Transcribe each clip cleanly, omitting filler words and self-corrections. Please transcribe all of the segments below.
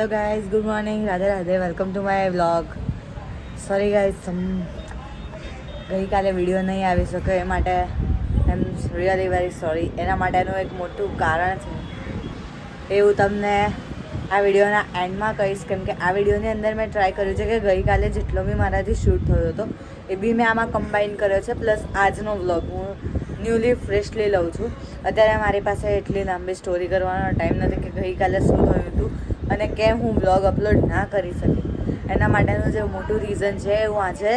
Hello guys, good morning, Radhe Radhe, welcome to my vlog. Sorry guys, ગઈકાલે video નહીં આવી શક્યો એ માટે I am really very sorry. એના માટેનું એક મોટું કારણ છે એ હું તમને આ વિડીયોના એન્ડમાં કહીશ, કેમ કે આ વિડીયોની અંદર મેં ટ્રાય કર્યું છે કે ગઈકાલે જેટલો બી મારાથી શૂટ થયો હતો એ બી મેં આમાં કમ્બાઈન કર્યો છે, પ્લસ આજનો વ્લોગ હું ન્યૂલી ફ્રેશલી લઉં છું. અત્યારે મારી પાસે એટલી લાંબી સ્ટોરી કરવાનો ટાઈમ નથી કે ગઈકાલે શું થયું હતું અને કેમ હું વ્લોગ અપલોડ ના કરી શકી. એના માટેનું જે મોટું રીઝન છે હું આજે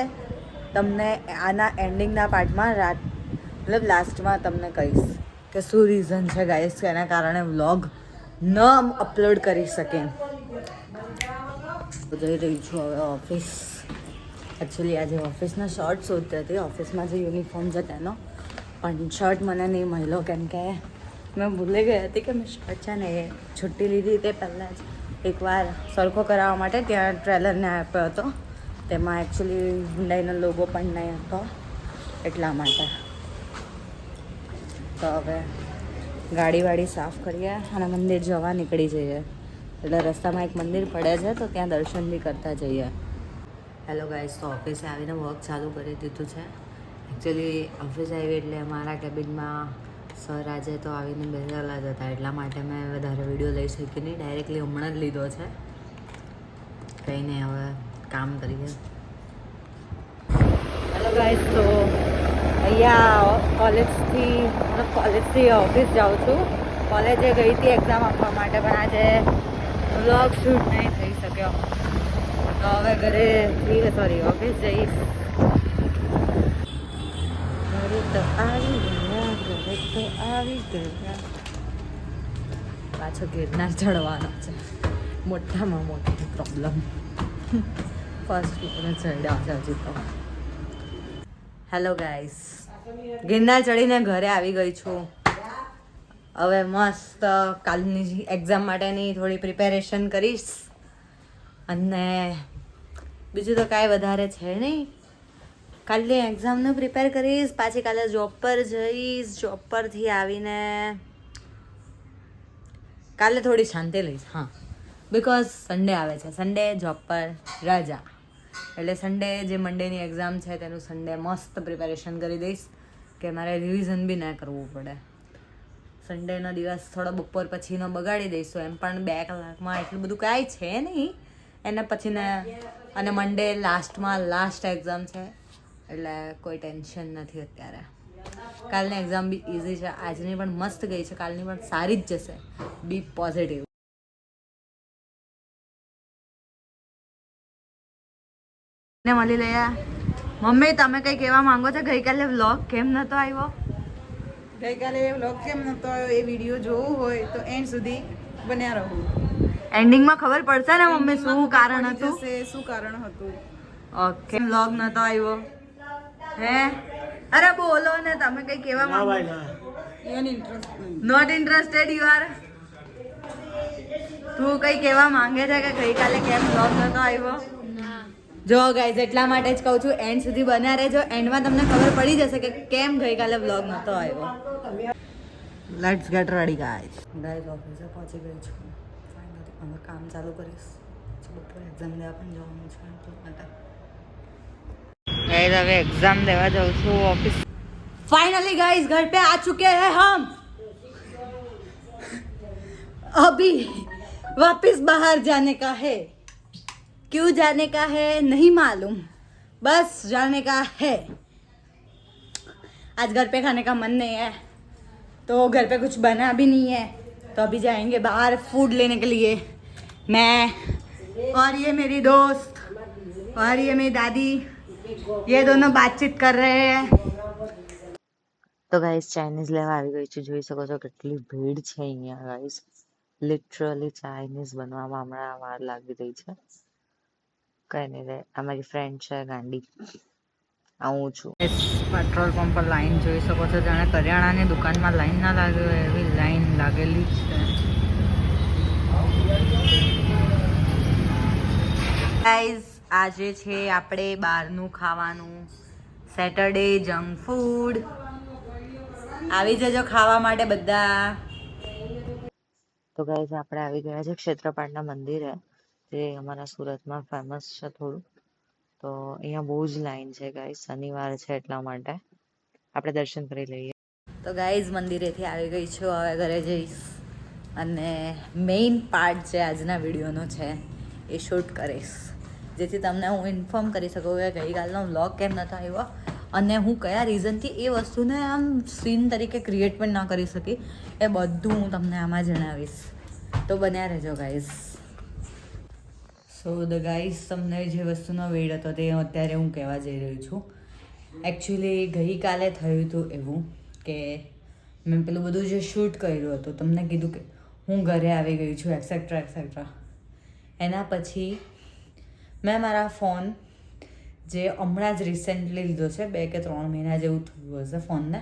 તમને આના એન્ડિંગના પાર્ટમાં મતલબ લાસ્ટમાં તમને કહીશ કે શું રીઝન છે ગાઈસ કે એના કારણે વ્લોગ ન અપલોડ કરી શકે. જઈ રહી છું હવે ઓફિસ. એકચ્યુઅલી આજે ઓફિસના શર્ટ શોધતી હતી, ઓફિસમાં જે યુનિફોર્મ છે તેનો, પણ શર્ટ મને નહીં મળ્યો કેમ કે મેં ભૂલી ગઈ હતી કે મેં શર્ટ છે ને એ છુટ્ટી લીધી તે પહેલાં જ એકવાર સરખો કરાવવા માટે ત્યાં ટ્રેલરને આપ્યો હતો. તેમાં એકચ્યુઅલી હુન્ડાઈનો લોગો પણ નહીં હતો, એટલા માટે. તો હવે ગાડી સાફ કરીએ અને મંદિર જવા નીકળી જઈએ. એટલે રસ્તામાં એક મંદિર પડે છે તો ત્યાં દર્શન બી કરતા જઈએ. હેલો ગાઈસ, તો ઓફિસે આવીને વર્ક ચાલુ કરી દીધું છે. એકચ્યુઅલી ઓફિસ આવી એટલે મારા કેબિનમાં સર આજે તો આવીને બેસેલા જ હતા, એટલા માટે મેં વધારે વિડીયો લઈ શકી નહીં. ડાયરેક્ટલી હમણાં જ લીધો છે. કંઈ નહીં, હવે કામ કરીએ. હેલો ગાઈસ, તો અહીંયા કોલેજથી ઓફિસ જાઉં છું. કોલેજે ગઈ હતી એક્ઝામ આપવા માટે, પણ આજે વ્લોગ શૂટ નહીં થઈ શક્યો. તો હવે ઓફિસ જઈશ. આવી ગયા પાછો ગિરનાર ચડવાનો છે. મોટામાં મોટી પ્રોબ્લેમ ફર્સ્ટ ફ્લોરે ચડ્યા છે હજી તો. હેલો ગાઈસ, ગિરનાર ચડીને ઘરે આવી ગઈ છું. હવે મસ્ત કાલની એક્ઝામ માટેની થોડી પ્રિપેરેશન કરીશ અને બીજું તો કાંઈ વધારે છે નહીં. કાલે એક્ઝામનું પ્રિપેર કરીશ, પાછી કાલે જોબ પર જઈશ. જોબ પરથી આવીને કાલે થોડી શાંતિ લઈશ. હા, બિકોઝ સન્ડે આવે છે, સન્ડે જોબ પર રજા, એટલે સન્ડે જે મંડેની એક્ઝામ છે તેનું સન્ડે મસ્ત પ્રિપેરેશન કરી દઈશ કે મારે રિવિઝન બી ના કરવું પડે. સન્ડેનો દિવસ થોડો બપોર પછીનો બગાડી દઈશું, એમ પણ 2 કલાકમાં એટલું બધું કાંઈ છે નહીં. એના પછીને અને મંડે લાસ્ટ એક્ઝામ છે એટલે કોઈ ટેન્શન નથી અત્યારે. કાલની એક્ઝામ બી ઇઝી છે, આજની પણ મસ્ત ગઈ છે, કાલની પણ સારી જ જશે. B positive. ને મળી લઈએ. મમ્મી, તમે કંઈ કહેવા માંગો છો? ગઈકાલે વ્લોગ કેમ નહોતો આવ્યો? ગઈકાલે વ્લોગ કેમ નહોતો આવ્યો એ વિડીયો જોવું હોય તો એન્ડ સુધી બન્યા રહો. એન્ડિંગમાં ખબર પડશે ને મમ્મી શું કારણ હતું? શું કારણ હતું? ઓકે, વ્લોગ નહોતો આવ્યો હે? અરે બોલો ને, તમે કંઈ કહેવા માંગો? Not interested you are. તું કંઈ કહેવા માંગે છે કે ગઈકાલે કેમ વ્લોગ નહોતો આવ્યો? જો ગાઈઝ, એટલા માટે જ કહું છું એન્ડ સુધી બન્યા રહેજો. એન્ડમાં તમને ખબર પડી જશે કે કેમ ગઈકાલે વ્લોગ નહોતો આવ્યો. Let's gate ready guys. ઓફિસે પહોંચી ગઈ છું. હવે કામ ચાલુ કરીશ. બપોરે એક્ઝામ દેવા પણ જવાનું છે એટલા માટે. गाइस, अभी एग्जाम देवा जाऊँ છું ऑफिस. फाइनली गाइस, घर पे आ चुके हैं हम. अभी वापस बाहर जाने का है. क्यों जाने का है नहीं मालूम, बस जाने का है. आज घर पे खाने का मन नहीं है तो घर पे कुछ बना भी नहीं है, तो अभी जाएंगे बाहर फूड लेने के लिए. मैं और ये मेरी दोस्त और ये मेरी दादी, ये दोनों बातचीत कर रहे हैं. તો ગાઈસ, ચાઇનીઝ લેવા આવી ગઈ છું. જોઈ શકો છો કેટલી ભીડ છે અહીંયા ગાઈસ. લિટરલી ચાઇનીઝ બનવામાં હમણાં વાર લાગી રહી છે. કઈ નહીં રે, આ મારી ફ્રેન્ડ છે ગાંડી. આવું છું. પેટ્રોલ પંપ પર લાઈન જોઈ શકો છો, જાણે કરિયાણાની દુકાનમાં લાઈન ના લાગે એવી લાઈન લાગેલી છે. ગાઈસ, આજે છે આપણે બહારનું ખાવાનું, સેટરડે જંક ફૂડ. આવી જજો ખાવા માટે બધા. તો ગાઈસ, આપણે આવી ગયા છે ક્ષેત્રપાળના મંદિરે. જે અમારા સુરતમાં ફેમસ છે થોડું. તો અહીંયા બહુ જ લાઈન છે ગાઈઝ, શનિવાર છે એટલા માટે આપણે દર્શન કરી લઈએ. તો ગાઈઝ મંદિરેથી આવી ગઈ છું, હવે ઘરે જઈશ અને મેઇન પાર્ટ જે આજના વિડીયોનો છે એ શૂટ કરીશ, જેથી તમને હું ઇન્ફોર્મ કરી શકું કે ગઈકાલનો વ્લોગ કેમ નહોતો આવ્યો અને હું કયા રીઝનથી એ વસ્તુને આમ સીન તરીકે ક્રિએટ પણ ના કરી શકી, એ બધું હું તમને આમાં જણાવીશ. તો બન્યા રહેજો ગાઈઝ. સો ધ ગાઈઝ, તમને જે વસ્તુનો વેડ હતો તે અત્યારે હું કહેવા જઈ રહી છું. એકચ્યુઅલી ગઈકાલે થયું હતું એવું કે મેં પેલું બધું જે શૂટ કર્યું હતું, તમને કીધું કે હું ઘરે આવી ગઈ છું એક્સેટ્રા એક્સેટ્રા. એના પછી મેં મારા ફોન જે હમણાં જ રિસેન્ટલી લીધો છે, 2 કે 3 મહિના જેવું થયું હશે ફોનને,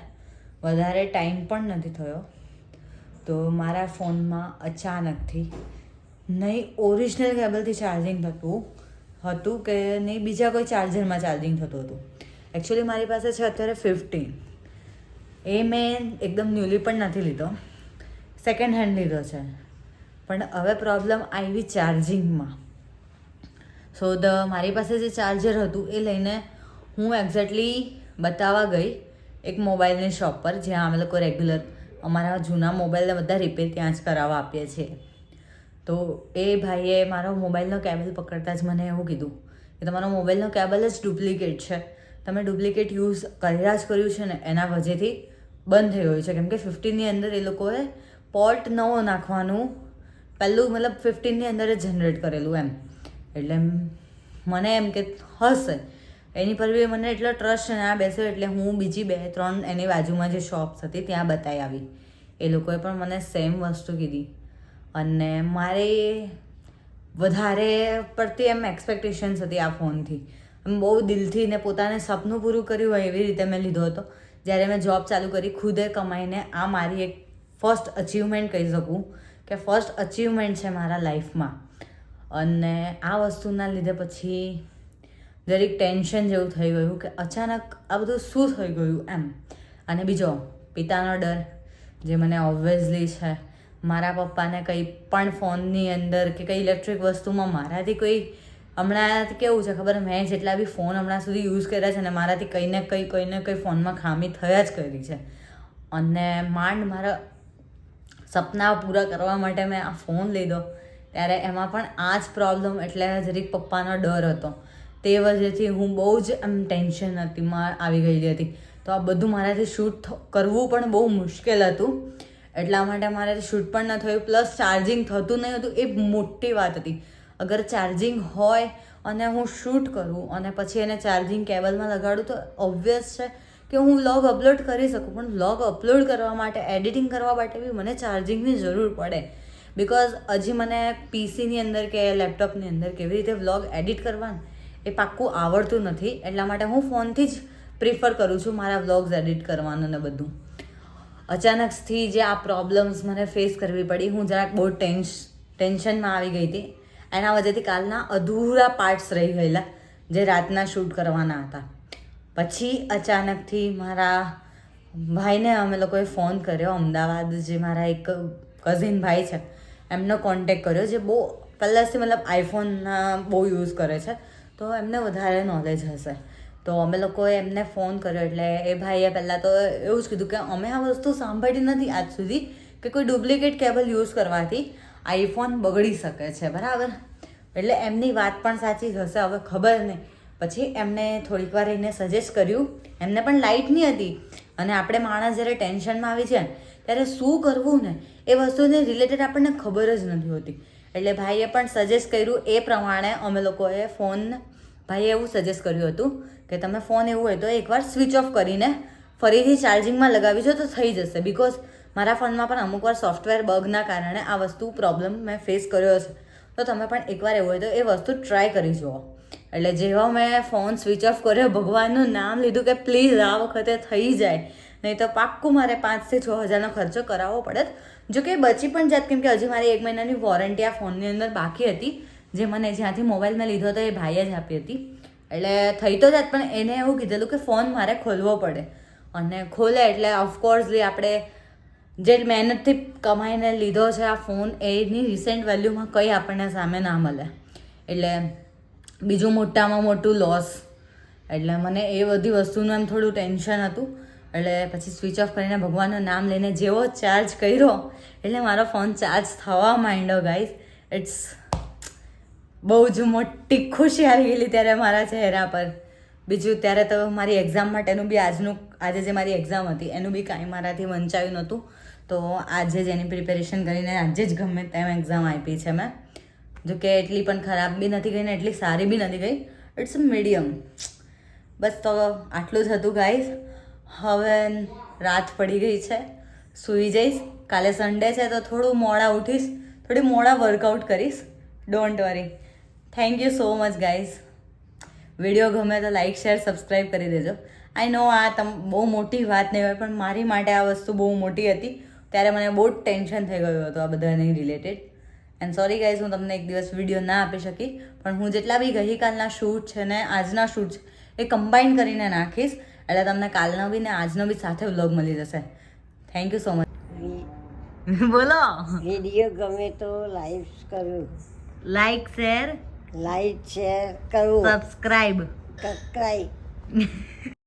વધારે ટાઈમ પણ નથી થયો. તો મારા ફોનમાં અચાનકથી નહીં ઓરિજિનલ કેબલથી ચાર્જિંગ થતું હતું કે નહીં બીજા કોઈ ચાર્જરમાં ચાર્જિંગ થતું હતું. એકચ્યુઅલી મારી પાસે છે અત્યારે 15. એ મેં એકદમ ન્યૂલી પણ નથી લીધો, સેકન્ડ હેન્ડ લીધો છે. પણ હવે પ્રોબ્લેમ આવી ચાર્જિંગમાં. સો મારી પાસે જે ચાર્જર હતું એ લઈને હું એક્ઝેક્ટલી બતાવવા ગઈ એક મોબાઈલની શોપ પર, જ્યાં અમે લોકો રેગ્યુલર અમારા જૂના મોબાઈલને બધા રિપેર ત્યાં જ કરાવવા આપીએ છીએ. તો એ ભાઈએ મારો મોબાઈલનો કેબલ પકડતા જ મને એવું કીધું કે તમારો મોબાઈલનો કેબલ જ ડુપ્લિકેટ છે, તમે ડુપ્લિકેટ યુઝ કર્યા જ કર્યું છે ને એના વજહથી બંધ થઈ ગયું છે. કેમ કે 15ની અંદર એ લોકોએ પોર્ટ નવો નાખવાનું પહેલું મતલબ 15ની અંદર જ જનરેટ કરેલું એમ. એટલે મને એમ કે હશે એની પર બી મને એટલો ટ્રસ્ટ ના બેસ્યો, એટલે હું બીજી 2-3 એની બાજુમાં જે શોપ્સ હતી ત્યાં બતાવી આવી. એ લોકોએ પણ મને સેમ વસ્તુ કીધી અને મારે વધારે પડતી એમ એક્સપેક્ટેશન્સ હતી આ ફોનથી. એમ બહુ દિલથી ને પોતાને સપનું પૂરું કર્યું હોય એવી રીતે મેં લીધો હતો. જ્યારે મેં જોબ ચાલુ કરી ખુદે કમાઈને, આ મારી એક ફર્સ્ટ અચીવમેન્ટ કહી શકું કે ફર્સ્ટ અચીવમેન્ટ છે મારા લાઈફમાં. અને આ વસ્તુના લીધે પછી જરીક ટેન્શન જેવું થઈ ગયું કે અચાનક આ બધું શું થઈ ગયું એમ. અને બીજો પિતાનો ડર જે મને ઓબ્વિયસલી છે. મારા પપ્પાને કંઈ પણ ફોનની અંદર કે કંઈ ઇલેક્ટ્રિક વસ્તુમાં મારાથી કોઈ, હમણાં કેવું છે ખબર, મેં જેટલા બી ફોન હમણાં સુધી યુઝ કર્યા છે ને મારાથી કંઈ ને કંઈ ફોનમાં ખામી થયા જ કરી છે. અને માંડ મારા સપના પૂરા કરવા માટે મેં આ ફોન લીધો ત્યારે એમાં પણ આ જ પ્રોબ્લેમ, એટલે જરીક પપ્પાનો ડર હતો. તે વજહથી હું બહુ જ એમ ટેન્શન હતી આવી ગયેલી હતી. તો આ બધું મારાથી શૂટ કરવું પણ બહુ મુશ્કેલ હતું, એટલા માટે મારાથી શૂટ પણ ન થયું. પ્લસ ચાર્જિંગ થતું નહીં હતું, એ મોટી વાત હતી. અગર ચાર્જિંગ હોય અને હું શૂટ કરું અને પછી એને ચાર્જિંગ કેબલમાં લગાડું તો ઓબ્વિયસ છે કે હું વ્લોગ અપલોડ કરી શકું. પણ વ્લોગ અપલોડ કરવા માટે, એડિટિંગ કરવા માટે બી મને ચાર્જિંગની જરૂર પડે. બિકોઝ હજી મને પીસીની અંદર કે લેપટોપની અંદર કેવી રીતે વ્લોગ એડિટ કરવાનું એ પાક્કું આવડતું નથી. એટલા માટે હું ફોનથી જ પ્રિફર કરું છું મારા વ્લોગ્સ એડિટ કરવાનું ને બધું. અચાનકથી જે આ પ્રોબ્લેમ્સ મને ફેસ કરવી પડી, હું જરાક બહુ ટેન્શનમાં આવી ગઈ હતી. એના વજહથી કાલના અધૂરા પાર્ટ્સ રહી ગયેલા જે રાતના શૂટ કરવાના હતા. પછી અચાનકથી મારા ભાઈને અમે લોકોએ ફોન કર્યો, અમદાવાદ જે મારા એક કઝિન ભાઈ છે એમનો કોન્ટેક કર્યો, જે બહુ પહેલાંથી મતલબ આઈફોનના બહુ યુઝ કરે છે, તો એમને વધારે નોલેજ હશે. તો અમે લોકોએ એમને ફોન કર્યો એટલે એ ભાઈએ પહેલાં તો એવું જ કીધું કે અમે આ વસ્તુ સાંભળી નથી આજ સુધી કે કોઈ ડુપ્લિકેટ કેબલ યુઝ કરવાથી આઈફોન બગડી શકે છે, બરાબર. એટલે એમની વાત પણ સાચી જ હશે, હવે ખબર નહીં. પછી એમને થોડીક વાર એને સજેસ્ટ કર્યું, એમને પણ લાઇટ નહીં હતી. અને આપણે માણસ જ્યારે ટેન્શનમાં આવી છે ત્યારે શું કરવું ને એ વસ્તુને રિલેટેડ આપણને ખબર જ નથી હોતી. એટલે ભાઈએ પણ સજેસ્ટ કર્યું એ પ્રમાણે અમે લોકોએ ભાઈએ એવું સજેસ્ટ કર્યું હતું કે તમે ફોન એવું હોય તો એકવાર સ્વિચ ઓફ કરીને ફરીથી ચાર્જિંગમાં લગાવી જો તો થઈ જશે. બિકોઝ મારા ફોનમાં પણ અમુકવાર સોફ્ટવેર બગના કારણે આ વસ્તુ પ્રોબ્લેમ મેં ફેસ કર્યો છે. તો તમે પણ એકવાર એવું હોય તો એ વસ્તુ ટ્રાય કરી જુઓ. એટલે જેવા મેં ફોન સ્વિચ ઓફ કર્યો, ભગવાનનું નામ લીધું કે પ્લીઝ આ વખતે થઈ જાય, નહીં તો પાક્કું મારે 5,000 થી 6,000નો ખર્ચો કરાવવો પડે. જો કે બચી પણ જાત, કેમ કે હજી મારી 1 મહિનાની વોરંટી આ ફોનની અંદર બાકી હતી, જે મને જ્યાંથી મોબાઈલ મેં લીધો હતો એ ભાઈએ જ આપી હતી. એટલે થઈ તો જાત, પણ એને એવું કીધેલું કે ફોન મારે ખોલવો પડે. અને ખોલે એટલે ઓફકોર્સલી આપણે જે મહેનતથી કમાઈને લીધો છે આ ફોન, એની રિસેન્ટ વેલ્યુમાં કંઈ આપણને સામે ના મળે. એટલે બીજું મોટામાં મોટું લોસ. એટલે મને એ બધી વસ્તુનું એમ થોડું ટેન્શન હતું. એટલે પછી સ્વિચ ઓફ કરીને ભગવાનનું નામ લઈને જેવો ચાર્જ કર્યો એટલે મારો ફોન ચાર્જ થવા માંડ્યો ગાઈસ. ઇટ્સ બહુ જ મોટી ખુશી આવી ગયેલી ત્યારે મારા ચહેરા પર. બીજું ત્યારે તો મારી એક્ઝામ માટેનું બી આજે જે મારી એક્ઝામ હતી એનું બી કાંઈ મારાથી વંચાયું નહોતું. તો આજે જ એની પ્રિપેરેશન કરીને આજે જ ગમે તેમ એક્ઝામ આપી છે મેં. જો કે એટલી પણ ખરાબ બી નથી ગઈ ને એટલી સારી બી નથી ગઈ. It's medium. બસ તો આટલું જ હતું ગાઈઝ. હવે રાત પડી ગઈ છે, સૂઈ જઈશ. કાલે સન્ડે છે તો થોડું મોડા ઉઠીશ, થોડી મોડા વર્કઆઉટ કરીશ. Don't worry. Thank you so much guys. Video ગમે તો લાઈક શેર સબસ્ક્રાઈબ કરી દેજો. આઈ નો આ બહુ મોટી વાત નહીં હોય પણ મારી માટે આ વસ્તુ બહુ મોટી હતી. ત્યારે મને બહુ જ ટેન્શન થઈ ગયું હતું આ બધાની રિલેટેડ. એન્ડ સોરી ગાઈઝ, હું તમને એક દિવસ વિડીયો ના આપી શકી, પણ હું જેટલા બી ગઈકાલના શૂટ છે ને આજના શૂટ છે એ કમ્બાઈન કરીને નાખીશ. એટલે તમને કાલનો બી ને આજનો બી સાથે વ્લોગ મળી જશે. Thank you so much. બોલો. વિડીયો ગમે તો લાઈક કરું, લાઈક શેર લાઈક શેર કરું, સબસ્ક્રાઈબ. સબસ્ક્રાઈબ